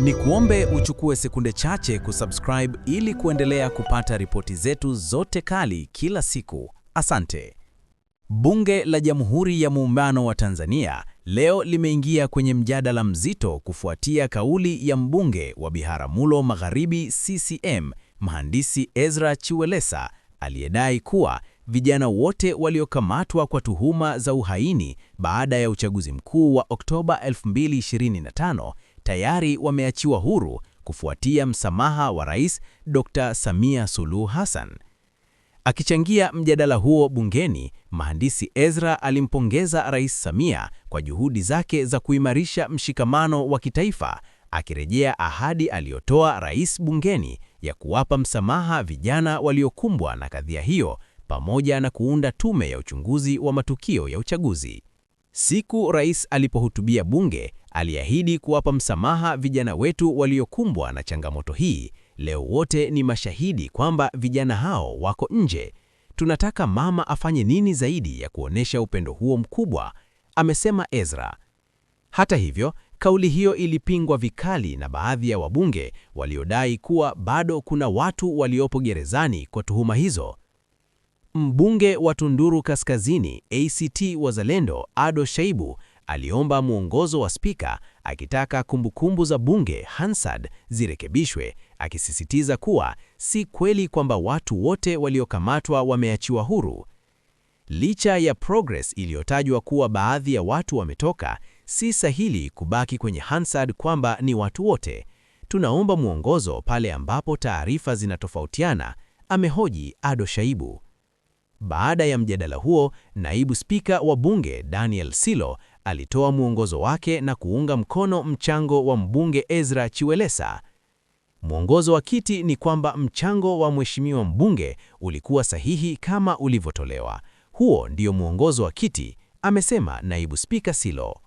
Ni kuombe uchukue sekunde chache kusubscribe ili kuendelea kupata ripoti zetu zote kali kila siku. Asante. Bunge la Jamhuri ya Muungano wa Tanzania leo limeingia kwenye mjadala mzito kufuatia kauli ya mbunge wa Biharamulo Magharibi CCM, Mhandisi Ezra Chiwelesa, aliyedai kuwa vijana wote waliokamatwa kwa tuhuma za uhaini baada ya uchaguzi mkuu wa Oktoba 2025 tayari wameachiwa huru kufuatia msamaha wa Rais Dr. Samia Suluhu Hassan. Akichangia mjadala huo bungeni, Mhandisi Ezra alimpongeza Rais Samia kwa juhudi zake za kuimarisha mshikamano wa kitaifa, akirejea ahadi aliyotoa Rais bungeni ya kuwapa msamaha vijana waliokumbwa na kadhia hiyo pamoja na kuunda tume ya uchunguzi wa matukio ya uchaguzi. Siku Rais alipohutubia bunge, aliahidi kuwapa msamaha vijana wetu waliokumbwa na changamoto hii. Leo wote ni mashahidi kwamba vijana hao wako nje. Tunataka mama afanye nini zaidi ya kuonesha upendo huo mkubwa, amesema Ezra. Hata hivyo, kauli hiyo ilipingwa vikali na baadhi ya wabunge waliodai kuwa bado kuna watu waliopo gerezani kwa tuhuma hizo. Mbunge wa Tunduru Kaskazini ACT Wazalendo Ado Shaibu aliomba mwongozo wa spika akitaka kumbukumbu za bunge Hansard zirekebishwe, akisisitiza kuwa si kweli kwamba watu wote waliokamatwa wameachiwa huru. Licha ya progress iliyotajwa kuwa baadhi ya watu wametoka, si sahihi kubaki kwenye Hansard kwamba ni watu wote. Tunaomba mwongozo pale ambapo taarifa zinatofautiana, amehoji Ado Shaibu. Baada ya mjadala huo, naibu spika wa bunge Daniel Silo alitoa mwongozo wake na kuunga mkono mchango wa mbunge Ezra Chiwelesa. Mwongozo wa kiti ni kwamba mchango wa mheshimiwa mbunge ulikuwa sahihi kama ulivyotolewa. Huo ndio mwongozo wa kiti, amesema naibu spika Silo.